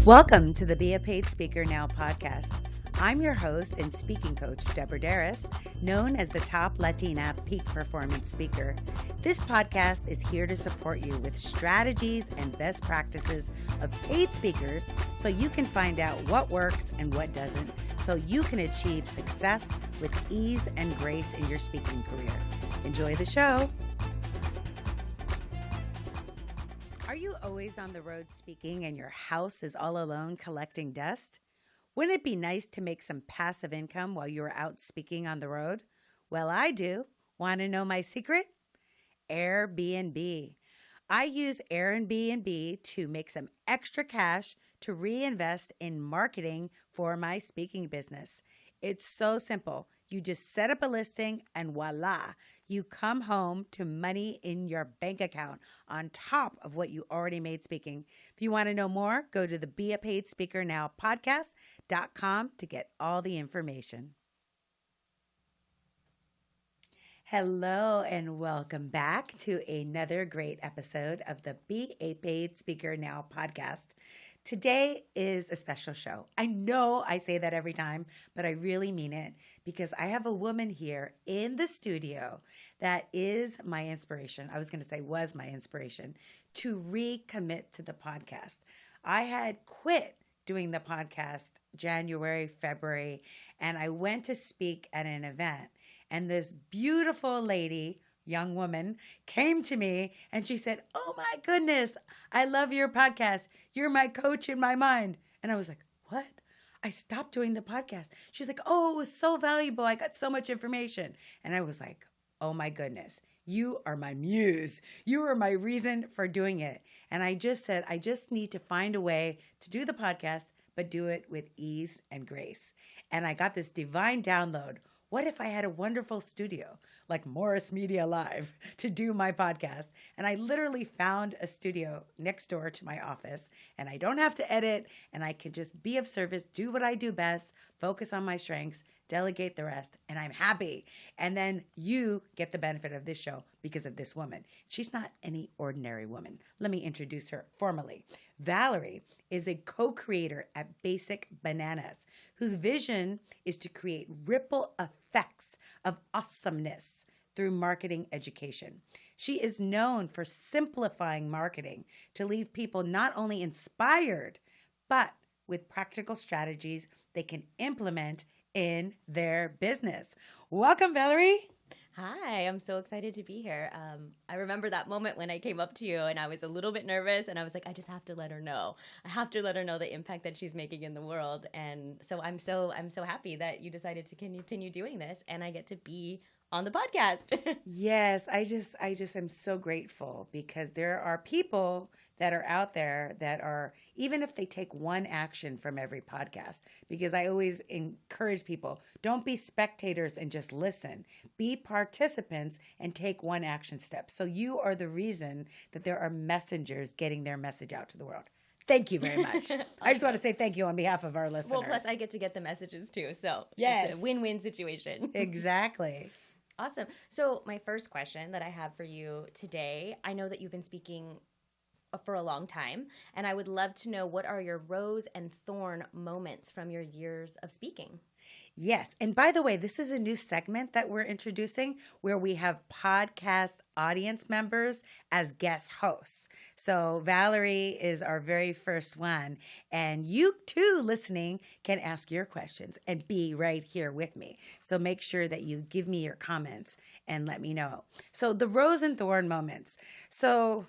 Welcome to the Be a Paid Speaker Now podcast. I'm your host and speaking coach, Deborah Deras, known as the top Latina peak performance speaker. This podcast is here to support you with strategies and best practices of paid speakers so you can find out what works and what doesn't, so you can achieve success with ease and grace in your speaking career. Enjoy the show. Are you always on the road speaking and your house is all alone collecting dust? Wouldn't it be nice to make some passive income while you're out speaking on the road? Well, I do. Want to know my secret? Airbnb. I use Airbnb to make some extra cash to reinvest in marketing for my speaking business. It's so simple. You just set up a listing and voila, you come home to money in your bank account on top of what you already made speaking. If you want to know more, go to the Be a Paid Speaker Now podcast.com to get all the information. Hello and welcome back to another great episode of the Be a Paid Speaker Now podcast. Today is a special show. I know I say that every time, but I really mean it because I have a woman here in the studio that is my inspiration. I was going to say was my inspiration to recommit to the podcast. I had quit doing the podcast January, February, and I went to speak at an event. And this beautiful lady, young woman, came to me and she said, "Oh my goodness, I love your podcast. You're my coach in my mind." And I was like, "What?" I stopped doing the podcast. She's like, "Oh, it was so valuable. I got so much information." And I was like, "Oh my goodness, you are my muse. You are my reason for doing it." And I just said, I just need to find a way to do the podcast, but do it with ease and grace. And I got this divine download. What if I had a wonderful studio like Morris Media Live to do my podcast? And I literally found a studio next door to my office, and I don't have to edit, and I can just be of service, do what I do best, focus on my strengths, delegate the rest, and I'm happy. And then you get the benefit of this show because of this woman. She's not any ordinary woman. Let me introduce her formally. Valerie is a co-creator at Basic Bananas, whose vision is to create ripple effects of awesomeness through marketing education. She is known for simplifying marketing to leave people not only inspired, but with practical strategies they can implement in their business. Welcome, Valerie. Hi, I'm so excited to be here. I remember that moment when I came up to you and I was a little bit nervous and I was like, I just have to let her know. I have to let her know the impact that she's making in the world. And so I'm so happy that you decided to continue doing this and I get to be on the podcast. Yes, I just am so grateful because there are people that are out there that are, even if they take one action from every podcast, because I always encourage people, don't be spectators and just listen. Be participants and take one action step. So you are the reason that there are messengers getting their message out to the world. Thank you very much. I just want to say thank you on behalf of our listeners. Well, plus I get to get the messages too. So yes. It's a win-win situation. Exactly. Awesome. So my first question that I have for you today, I know that you've been speaking for a long time, and I would love to know what are your rose and thorn moments from your years of speaking? Yes. And by the way, this is a new segment that we're introducing where we have podcast audience members as guest hosts. So Valerie is our very first one. And you too, listening, can ask your questions and be right here with me. So make sure that you give me your comments and let me know. So the rose and thorn moments. So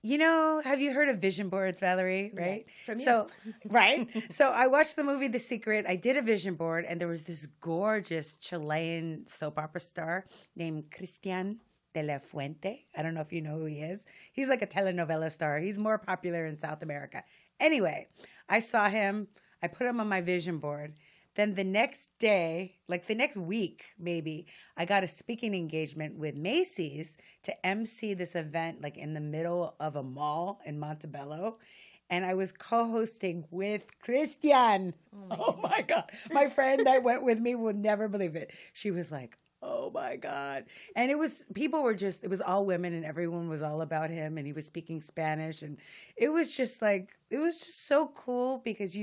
have you heard of vision boards, Valerie? Right? Yes, from you. So, right? So I watched the movie The Secret. I did a vision board, and there was this gorgeous Chilean soap opera star named Cristian de la Fuente. I don't know if you know who he is. He's like a telenovela star. He's more popular in South America. Anyway, I saw him. I put him on my vision board. Then the next day, like the next week, maybe, I got a speaking engagement with Macy's to MC this event like in the middle of a mall in Montebello. And I was co-hosting with Christian. Oh my God. My friend that went with me would never believe it. She was like, Oh my God. And it was all women and everyone was all about him and he was speaking Spanish. And it was just so cool because,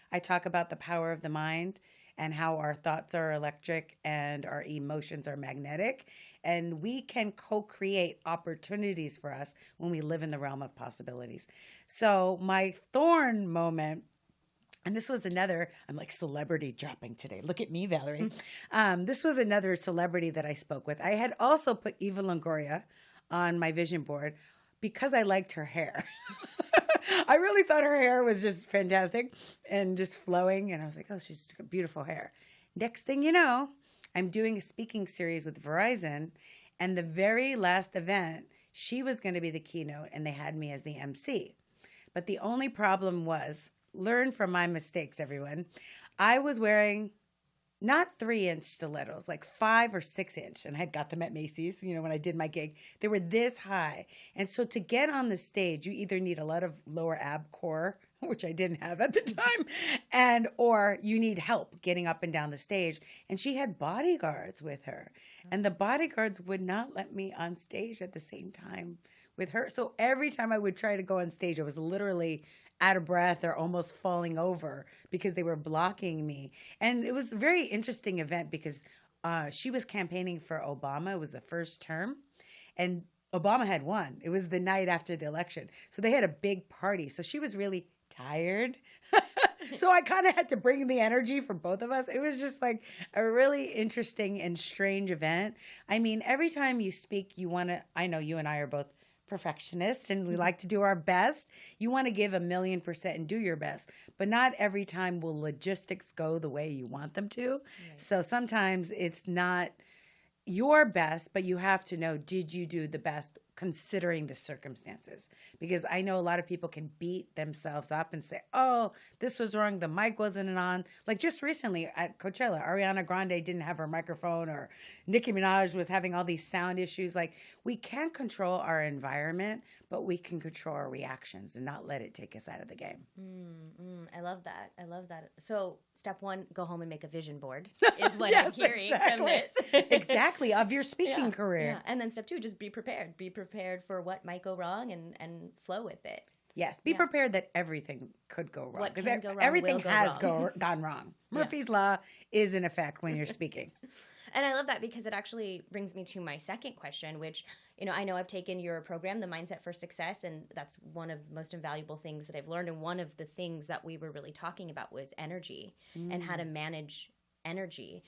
I talk about the power of the mind and how our thoughts are electric and our emotions are magnetic. And we can co-create opportunities for us when we live in the realm of possibilities. So my thorn moment, and this was I'm like celebrity dropping today. Look at me, Valerie. This was another celebrity that I spoke with. I had also put Eva Longoria on my vision board because I liked her hair. I really thought her hair was just fantastic and just flowing. And I was like, oh, she's got beautiful hair. Next thing you know, I'm doing a speaking series with Verizon. And the very last event, she was going to be the keynote and they had me as the MC. But the only problem was, learn from my mistakes, everyone. I was wearing not 3-inch stilettos, like 5 or 6-inch. And I had got them at Macy's, when I did my gig. They were this high. And so to get on the stage, you either need a lot of lower ab core, which I didn't have at the time, or you need help getting up and down the stage. And she had bodyguards with her. And the bodyguards would not let me on stage at the same time with her. So every time I would try to go on stage, I was literally out of breath or almost falling over because they were blocking me. And it was a very interesting event because she was campaigning for Obama. It was the first term. And Obama had won. It was the night after the election. So they had a big party. So she was really tired. So I kind of had to bring the energy for both of us. It was just like a really interesting and strange event. I mean, every time you speak, I know you and I are both perfectionists and we like to do our best. You want to give 1,000,000% and do your best, but not every time will logistics go the way you want them to. Right. So sometimes it's not your best, but you have to know, did you do the best considering the circumstances? Because I know a lot of people can beat themselves up and say, oh, this was wrong. The mic wasn't on. Like just recently at Coachella, Ariana Grande didn't have her microphone or Nicki Minaj was having all these sound issues. Like we can't control our environment, but we can control our reactions and not let it take us out of the game. I love that. So step 1, go home and make a vision board is what yes, I'm hearing exactly. from this. Exactly. Of your speaking career. Yeah. And then step 2, just be prepared. Be prepared for what might go wrong and flow with it. Yes, be prepared that everything could go wrong. Because everything has gone wrong. Murphy's Law is in effect when you're speaking. And I love that because it actually brings me to my second question, which, I know I've taken your program, The Mindset for Success, and that's one of the most invaluable things that I've learned. And one of the things that we were really talking about was energy and how to manage energy.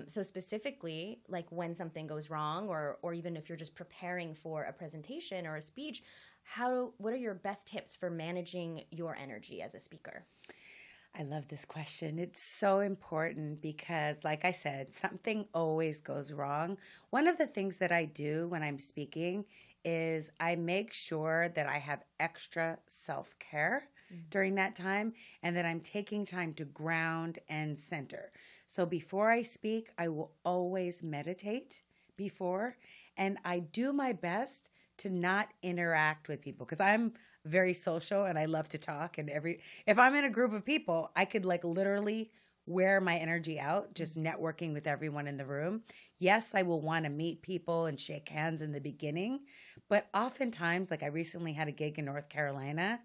So specifically, like when something goes wrong or even if you're just preparing for a presentation or a speech, what are your best tips for managing your energy as a speaker? I love this question. It's so important because, like I said, something always goes wrong. One of the things that I do when I'm speaking is I make sure that I have extra self-care during that time and that I'm taking time to ground and center. So before I speak, I will always meditate before, and I do my best to not interact with people because I'm very social and I love to talk. And if I'm in a group of people, I could like literally wear my energy out just networking with everyone in the room. Yes, I will want to meet people and shake hands in the beginning, but oftentimes, like I recently had a gig in North Carolina,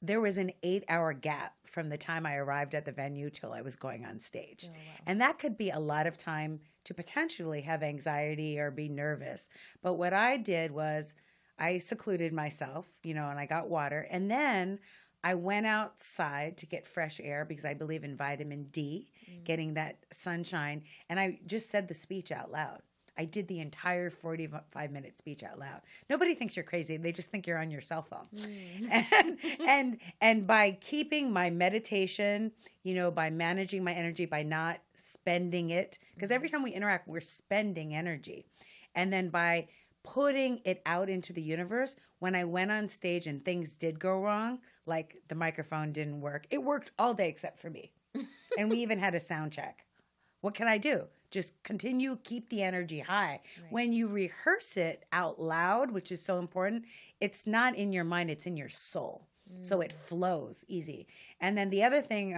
there was an 8-hour gap from the time I arrived at the venue till I was going on stage. Oh, wow. And that could be a lot of time to potentially have anxiety or be nervous. But what I did was I secluded myself, and I got water. And then I went outside to get fresh air because I believe in vitamin D, getting that sunshine. And I just said the speech out loud. I did the entire 45-minute speech out loud. Nobody thinks you're crazy. They just think you're on your cell phone. And by keeping my meditation, by managing my energy, by not spending it, because every time we interact, we're spending energy. And then by putting it out into the universe, when I went on stage and things did go wrong, like the microphone didn't work, it worked all day except for me. And we even had a sound check. What can I do? Just continue, keep the energy high. Right. When you rehearse it out loud, which is so important, it's not in your mind, it's in your soul. So it flows easy. And then the other thing,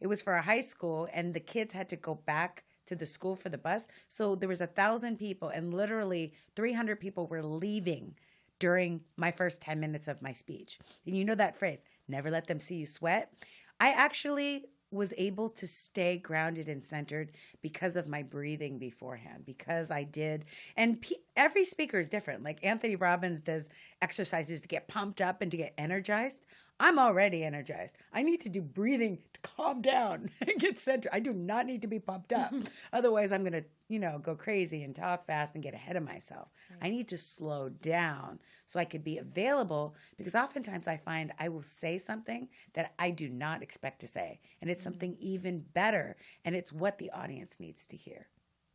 it was for a high school and the kids had to go back to to the school for the bus. So there was 1,000 people, and literally 300 people were leaving during my first 10 minutes of my speech. And you know that phrase, never let them see you sweat. I actually was able to stay grounded and centered because of my breathing beforehand, because I did. And every speaker is different. Like Anthony Robbins does exercises to get pumped up and to get energized. I'm already energized. I need to do breathing to calm down and get centered. I do not need to be pumped up. Otherwise, I'm going to, go crazy and talk fast and get ahead of myself. Right. I need to slow down so I could be available, because oftentimes I find I will say something that I do not expect to say. And it's something even better. And it's what the audience needs to hear.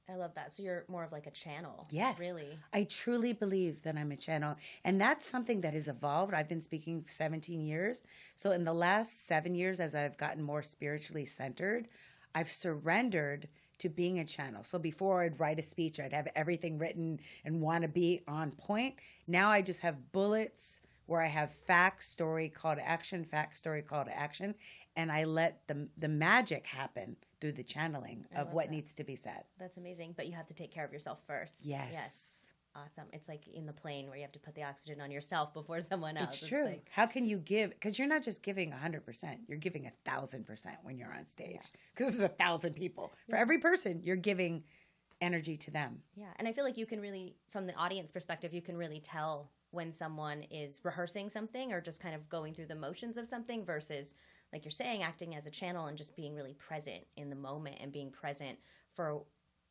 I love that. So you're more of like a channel. Yes. Really. I truly believe that I'm a channel. And that's something that has evolved. I've been speaking 17 years. So in the last 7 years, as I've gotten more spiritually centered, I've surrendered to being a channel. So before I'd write a speech, I'd have everything written and want to be on point. Now I just have bullets where I have fact, story, call to action, fact, story, call to action. And I let the magic happen through the channeling of what needs to be said. That's amazing. But you have to take care of yourself first. Yes. Awesome. It's like in the plane where you have to put the oxygen on yourself before someone else. It's true. How can you give? Because you're not just giving 100%. You're giving 1,000% when you're on stage. Because there's 1,000 people. For every person, you're giving energy to them. Yeah. And I feel like you can really, from the audience perspective, you can really tell when someone is rehearsing something or just kind of going through the motions of something versus, like you're saying, acting as a channel and just being really present in the moment and being present for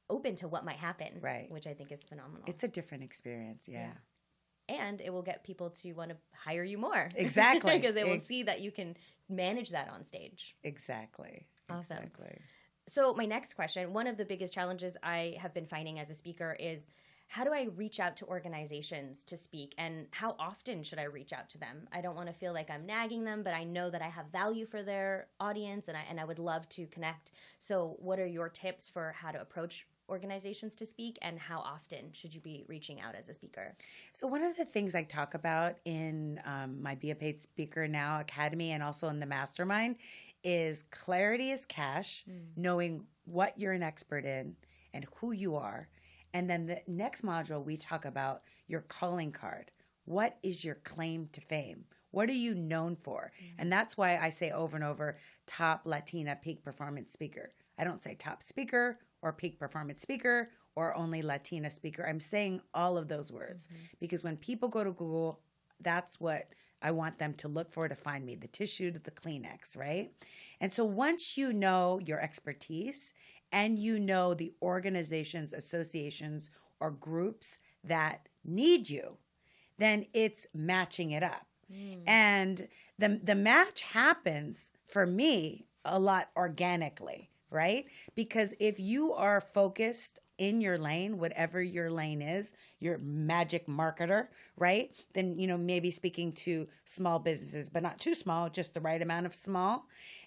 open to what might happen, right? Which I think is phenomenal. It's a different experience, yeah. And it will get people to want to hire you more. Exactly. Because they will see that you can manage that on stage. Exactly. Awesome. Exactly. So my next question, one of the biggest challenges I have been finding as a speaker is, how do I reach out to organizations to speak, and how often should I reach out to them? I don't want to feel like I'm nagging them, but I know that I have value for their audience, and I would love to connect. So what are your tips for how to approach organizations to speak, and how often should you be reaching out as a speaker? So one of the things I talk about in my Be a Paid Speaker Now Academy and also in the Mastermind is clarity is cash, knowing what you're an expert in and who you are. And then the next module, we talk about your calling card. What is your claim to fame? What are you known for? And that's why I say over and over, top Latina peak performance speaker. I don't say top speaker or peak performance speaker or only Latina speaker. I'm saying all of those words because when people go to Google, that's what I want them to look for to find me, the tissue to the Kleenex, right? And so once you know your expertise and you know the organizations, associations, or groups that need you, then it's matching it up. And the match happens for me a lot organically, right? Because if you are focused in your lane, whatever your lane is, your magic marketer, right? Then, maybe speaking to small businesses, but not too small, just the right amount of small.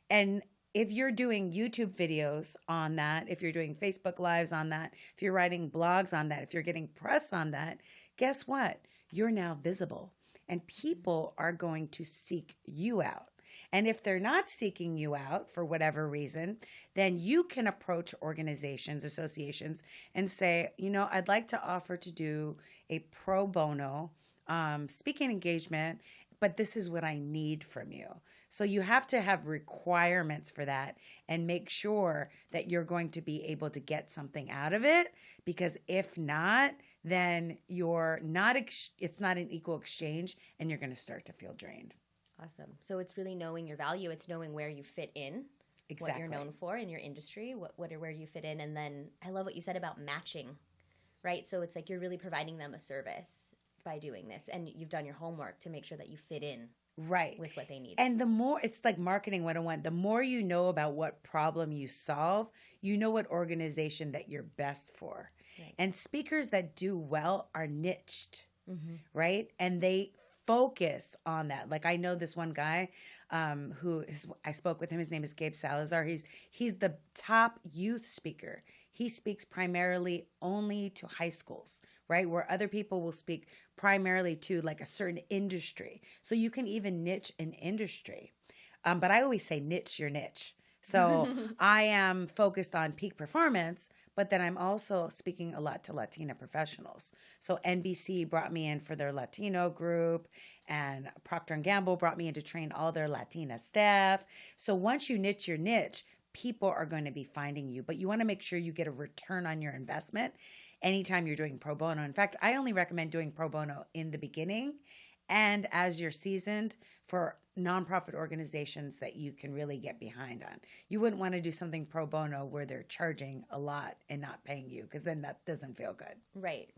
And if you're doing YouTube videos on that, if you're doing Facebook Lives on that, if you're writing blogs on that, if you're getting press on that, guess what? You're now visible. And people are going to seek you out. And if they're not seeking you out for whatever reason, then you can approach organizations, associations, and say, I'd like to offer to do a pro bono speaking engagement, but this is what I need from you. So you have to have requirements for that and make sure that you're going to be able to get something out of it, because if not, then it's not an equal exchange and you're going to start to feel drained. Awesome. So it's really knowing your value. It's knowing where you fit in, exactly. What you're known for in your industry, where do you fit in? And then I love what you said about matching, right? So it's like you're really providing them a service by doing this, and you've done your homework to make sure that you fit in right with what they need. And the more, it's like marketing 101, the more you know about what problem you solve, you know what organization that you're best for. Right. And speakers that do well are niched, right? And they focus on that. Like I know this one guy I spoke with him. His name is Gabe Salazar. He's the top youth speaker. He speaks primarily only to high schools, right? Where other people will speak primarily to like a certain industry. So you can even niche an industry. But I always say niche your niche. So I am focused on peak performance, but then I'm also speaking a lot to Latina professionals. So NBC brought me in for their Latino group, and Procter & Gamble brought me in to train all their Latina staff. So once you niche your niche, people are going to be finding you, but you want to make sure you get a return on your investment anytime you're doing pro bono. In fact, I only recommend doing pro bono in the beginning and as you're seasoned for nonprofit organizations that you can really get behind on. You wouldn't want to do something pro bono where they're charging a lot and not paying you, because then that doesn't feel good. Right.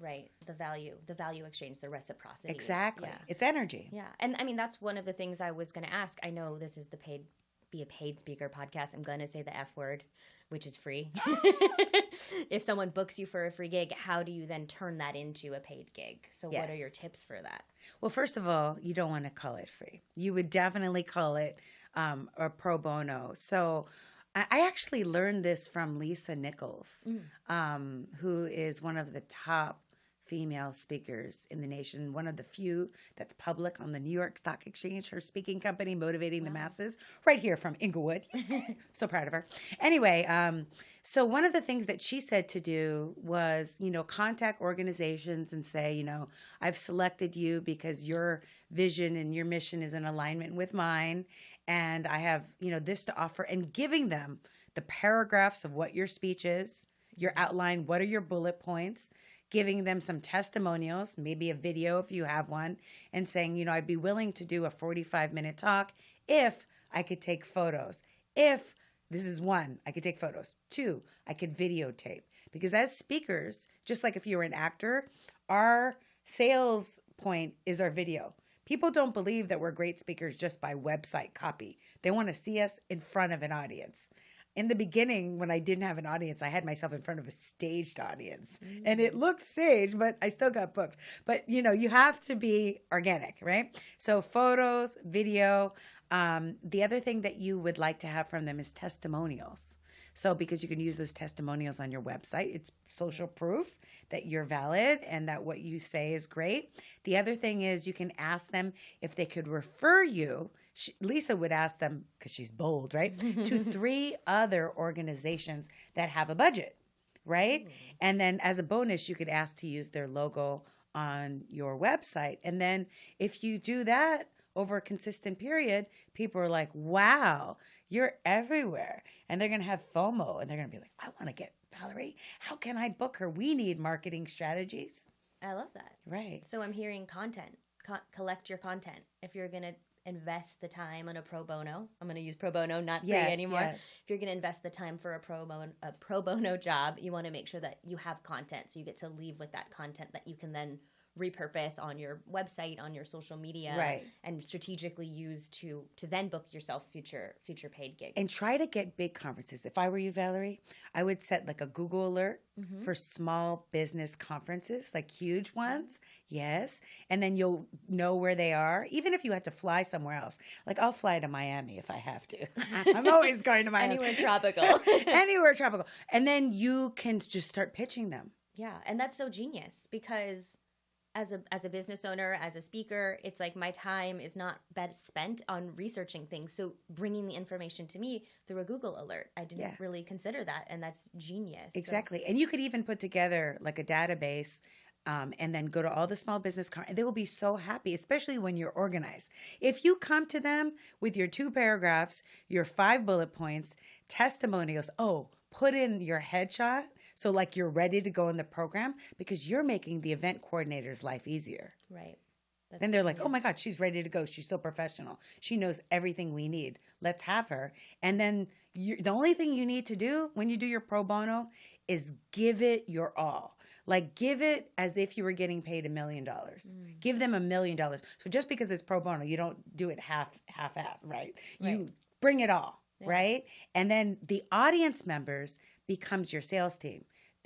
The value exchange, the reciprocity. Exactly. Yeah. It's energy. Yeah. And I mean, that's one of the things I was going to ask. I know this is the Be a Paid Speaker podcast. I'm going to say the F word, which is free. If someone books you for a free gig, how do you then turn that into a paid gig? So what are your tips for that? Well, first of all, you don't want to call it free. You would definitely call it a pro bono. So I actually learned this from Lisa Nichols, who is one of the top female speakers in the nation, one of the few that's public on the New York Stock Exchange, her speaking company, Motivating the Masses, right here from Inglewood. So proud of her. Anyway, so one of the things that she said to do was, contact organizations and say, I've selected you because your vision and your mission is in alignment with mine, and I have, this to offer, and giving them the paragraphs of what your speech is, your outline, what are your bullet points, giving them some testimonials, maybe a video if you have one, and saying, I'd be willing to do a 45-minute talk if I could take photos. If, this is one, I could take photos. Two, I could videotape. Because as speakers, just like if you were an actor, our sales point is our video. People don't believe that we're great speakers just by website copy. They want to see us in front of an audience. In the beginning, when I didn't have an audience, I had myself in front of a staged audience. And it looked staged, but I still got booked. But, you have to be organic, right? So photos, video. The other thing that you would like to have from them is testimonials. So because you can use those testimonials on your website, it's social proof that you're valid and that what you say is great. The other thing is you can ask them if they could refer you. Lisa would ask them, because she's bold, right, to 3 other organizations that have a budget, right? And then as a bonus, you could ask to use their logo on your website. And then if you do that over a consistent period, people are like, wow, you're everywhere. And they're going to have FOMO, and they're going to be like, I want to get Valerie. How can I book her? We need marketing strategies. I love that. Right. So I'm hearing content. Collect your content. If you're going to invest the time on a pro bono, I'm going to use pro bono, not free anymore. Yes. If you're going to invest the time for a pro bono job, you want to make sure that you have content. So you get to leave with that content that you can then repurpose on your website, on your social media, right, and strategically use to then book yourself future paid gigs. And try to get big conferences. If I were you, Valerie, I would set like a Google alert for small business conferences, like huge ones. Yes. And then you'll know where they are, even if you had to fly somewhere else. Like I'll fly to Miami if I have to. I'm always going to Miami. Anywhere tropical. Anywhere tropical. And then you can just start pitching them. Yeah. And that's so genius because as a business owner, as a speaker, it's like my time is not best spent on researching things. So bringing the information to me through a Google alert, I didn't really consider that, and that's genius. Exactly. So. And you could even put together like a database and then go to all the small business and they will be so happy, especially when you're organized. If you come to them with your 2 paragraphs, your 5 bullet points, testimonials, put in your headshot. So like you're ready to go in the program because you're making the event coordinator's life easier. Right. Then they're like, oh my God, she's ready to go. She's so professional. She knows everything we need. Let's have her. And then the only thing you need to do when you do your pro bono is give it your all. Like give it as if you were getting paid $1 million. Give them $1 million. So just because it's pro bono, you don't do it half-ass, right? You bring it all, right? And then the audience members becomes your sales team.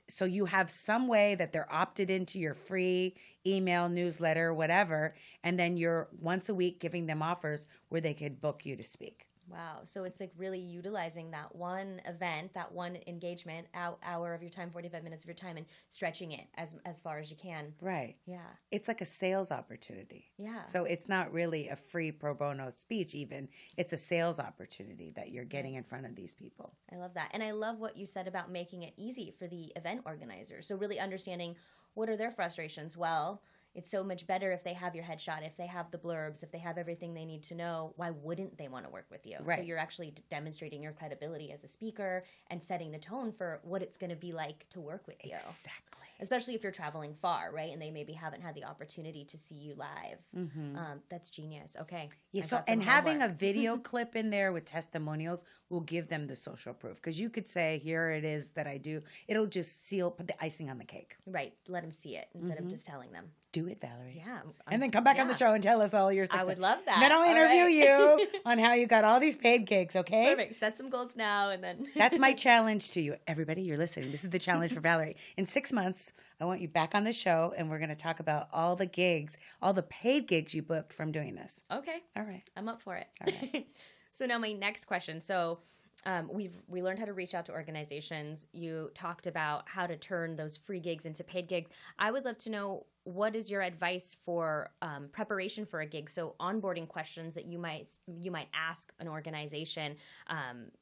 So you have some way that they're opted into your free email, newsletter, whatever, and then you're once a week giving them offers where they could book you to speak. Wow. So it's like really utilizing that one event, that one engagement, hour of your time, 45 minutes of your time, and stretching it as far as you can. Right. Yeah. It's like a sales opportunity. Yeah. So it's not really a free pro bono speech even. It's a sales opportunity that you're getting in front of these people. I love that. And I love what you said about making it easy for the event organizers. So really understanding what are their frustrations. Well, it's so much better if they have your headshot, if they have the blurbs, if they have everything they need to know. Why wouldn't they want to work with you? Right. So you're actually demonstrating your credibility as a speaker and setting the tone for what it's going to be like to work with you. Exactly. Especially if you're traveling far, right? And they maybe haven't had the opportunity to see you live. Mm-hmm. That's genius. Okay. Yeah. I've So, got some and having a homework. video clip in there with testimonials will give them the social proof, because you could say, here it is that I do. It'll just put the icing on the cake. Right. Let them see it instead of just telling them. Do it, Valerie. Yeah. And then come back on the show and tell us all your success. I would love that. And then I'll All interview right. you on how you got all these paid gigs, okay? Perfect. Set some goals now and then. That's my challenge to you. Everybody, you're listening. This is the challenge for Valerie. In 6 months, I want you back on the show, and we're going to talk about all the gigs, all the paid gigs you booked from doing this. Okay. All right. I'm up for it. All right. So now my next question. So we learned how to reach out to organizations. You talked about how to turn those free gigs into paid gigs. I would love to know, what is your advice for preparation for a gig? So onboarding questions that you might ask an organization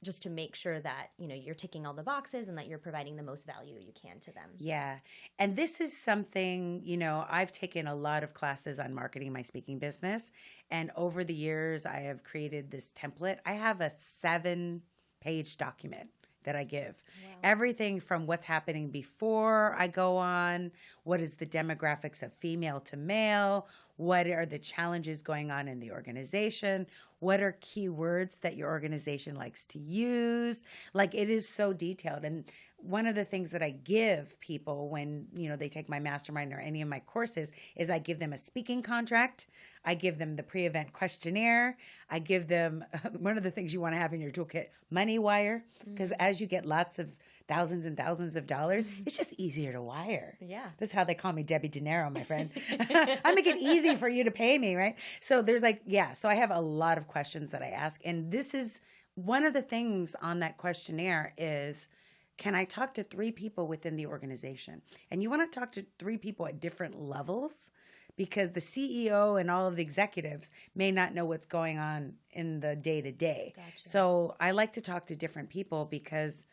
just to make sure that you're ticking all the boxes and that you're providing the most value you can to them. Yeah. And this is something, I've taken a lot of classes on marketing my speaking business. And over the years, I have created this template. I have a 7-page document that I give. Wow. Everything from what's happening before I go on, what is the demographics of female to male, what are the challenges going on in the organization, what are keywords that your organization likes to use. Like, it is so detailed. And one of the things that I give people when, they take my mastermind or any of my courses is I give them a speaking contract. I give them the pre-event questionnaire. I give them one of the things you want to have in your toolkit, money wire, because as you get lots of thousands and thousands of dollars, it's just easier to wire. Yeah. This is how they call me Debbie Dinero, my friend. I make it easy for you to pay me, right? So there's so I have a lot of questions that I ask. And this is one of the things on that questionnaire is, can I talk to 3 people within the organization? And you want to talk to 3 people at different levels, because the CEO and all of the executives may not know what's going on in the day-to-day. Gotcha. So I like to talk to different people, because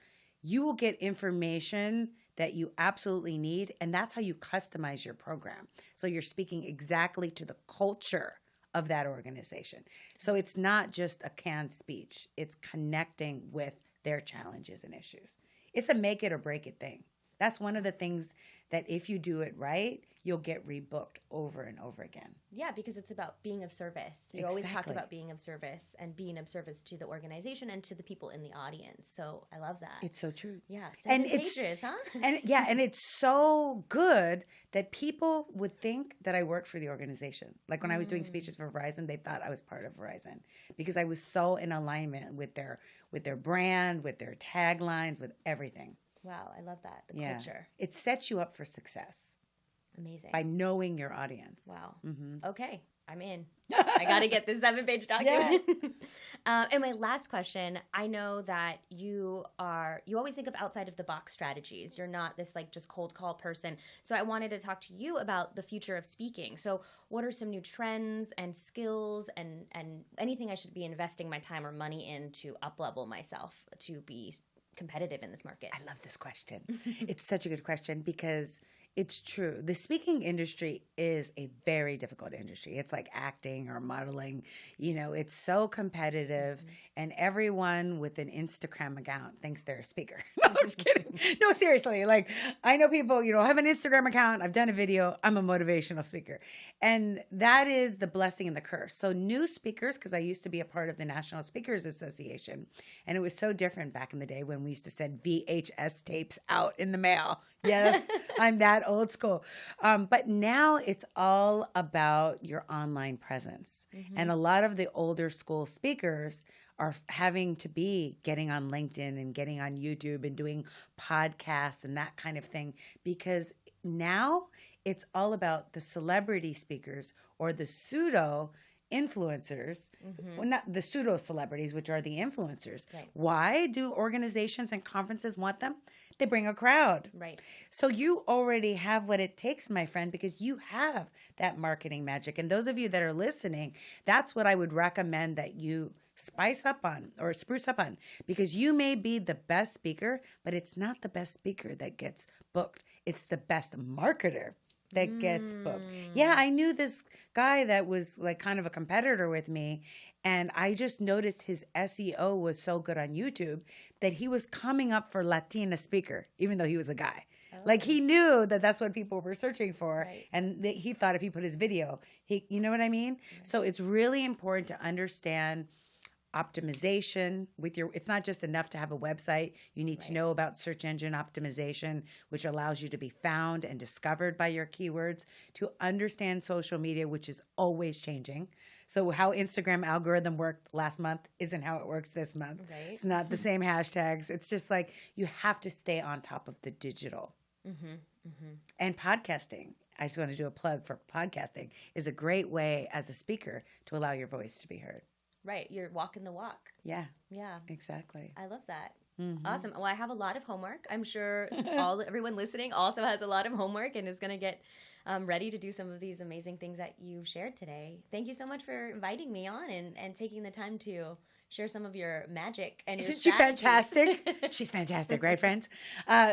you will get information that you absolutely need, and that's how you customize your program. So you're speaking exactly to the culture of that organization. So it's not just a canned speech. It's connecting with their challenges and issues. It's a make it or break it thing. That's one of the things that if you do it right, you'll get rebooked over and over again. Yeah, because it's about being of service. You always talk about being of service and being of service to the organization and to the people in the audience. So I love that. It's so true. Yeah, 7 pages, huh? And it's so good that people would think that I worked for the organization. Like when I was doing speeches for Verizon, they thought I was part of Verizon, because I was so in alignment with their brand, with their taglines, with everything. Wow, I love that. The culture. It sets you up for success. Amazing. By knowing your audience. Wow. Mm-hmm. Okay, I'm in. I got to get this 7-page document. And my last question, I know that you always think of outside of the box strategies. You're not this just cold call person. So I wanted to talk to you about the future of speaking. So what are some new trends and skills and anything I should be investing my time or money in to up-level myself to be competitive in this market? I love this question. It's such a good question, because it's true. The speaking industry is a very difficult industry. It's like acting or modeling. It's so competitive, and everyone with an Instagram account thinks they're a speaker. No, I'm just kidding. No, seriously. I know people, I have an Instagram account. I've done a video. I'm a motivational speaker. And that is the blessing and the curse. So new speakers, because I used to be a part of the National Speakers Association, and it was so different back in the day when we used to send VHS tapes out in the mail. Yes, I'm that old school. But now it's all about your online presence. Mm-hmm. And a lot of the older school speakers are having to be getting on LinkedIn and getting on YouTube and doing podcasts and that kind of thing, because now it's all about the celebrity speakers or the pseudo influencers, well, not the pseudo celebrities, which are the influencers. Right. Why do organizations and conferences want them? They bring a crowd. Right. So you already have what it takes, my friend, because you have that marketing magic. And those of you that are listening, that's what I would recommend that you spice up on or spruce up on, because you may be the best speaker, but it's not the best speaker that gets booked. It's the best marketer that gets booked. Yeah, I knew this guy that was like kind of a competitor with me, and I just noticed his SEO was so good on YouTube that he was coming up for Latina speaker, even though he was a guy. Like he knew that that's what people were searching for, Right. and he thought if he put his video, you know what I mean? Right. So it's really important to understand optimization with your, it's not just enough to have a website. You need to know about search engine optimization, which allows you to be found and discovered by your keywords, to understand social media, which is always changing. So how Instagram algorithm worked last month isn't how it works this month. Right. It's not the same hashtags. It's just like you have to stay on top of the digital. And podcasting, I just want to do a plug for podcasting, is a great way as a speaker to allow your voice to be heard. Right. You're walking the walk. Yeah, Yeah. exactly. I love that. Awesome. Well, I have a lot of homework. I'm sure everyone listening also has a lot of homework and is going to get ready to do some of these amazing things that you've shared today. Thank you so much for inviting me on and taking the time to share some of your magic and your Isn't she strategies. fantastic? She's fantastic, right, friends?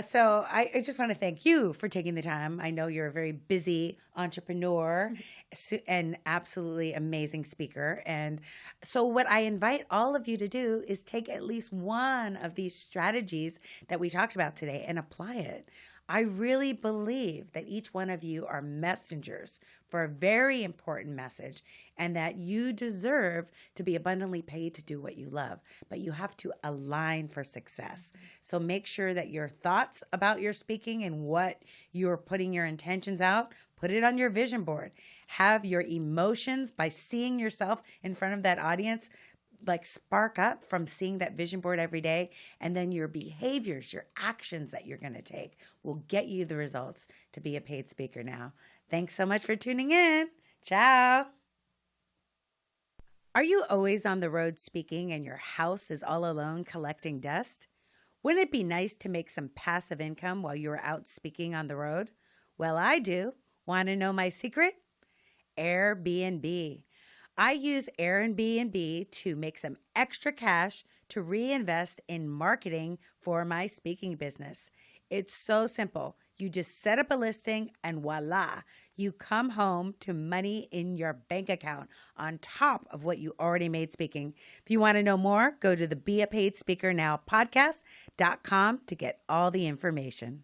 So I just want to thank you for taking the time. I know you're a very busy entrepreneur and absolutely amazing speaker. And so what I invite all of you to do is take at least one of these strategies that we talked about today and apply it. I really believe that each one of you are messengers for a very important message, and that you deserve to be abundantly paid to do what you love, but you have to align for success. So make sure that your thoughts about your speaking and what you're putting your intentions out, put it on your vision board. Have your emotions by seeing yourself in front of that audience like spark up from seeing that vision board every day, and then your behaviors, your actions that you're going to take will get you the results to be a paid speaker now. Thanks so much for tuning in. Ciao. Are you always on the road speaking and your house is all alone collecting dust? Wouldn't it be nice to make some passive income while you're out speaking on the road? Well, I do. Want to know my secret? Airbnb. I use Airbnb to make some extra cash to reinvest in marketing for my speaking business. It's so simple. You just set up a listing and voila, you come home to money in your bank account on top of what you already made speaking. If you want to know more, go to the Be a Paid Speaker Now podcast.com to get all the information.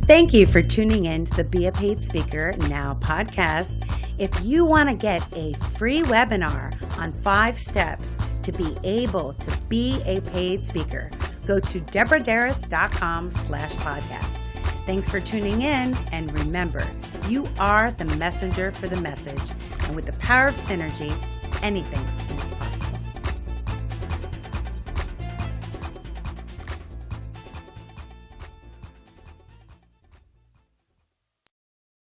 Thank you for tuning in to the Be a Paid Speaker Now podcast. If you want to get a free webinar on 5 steps to be able to be a paid speaker, go to deborahderas.com/podcast. Thanks for tuning in, and remember, you are the messenger for the message, and with the power of synergy, anything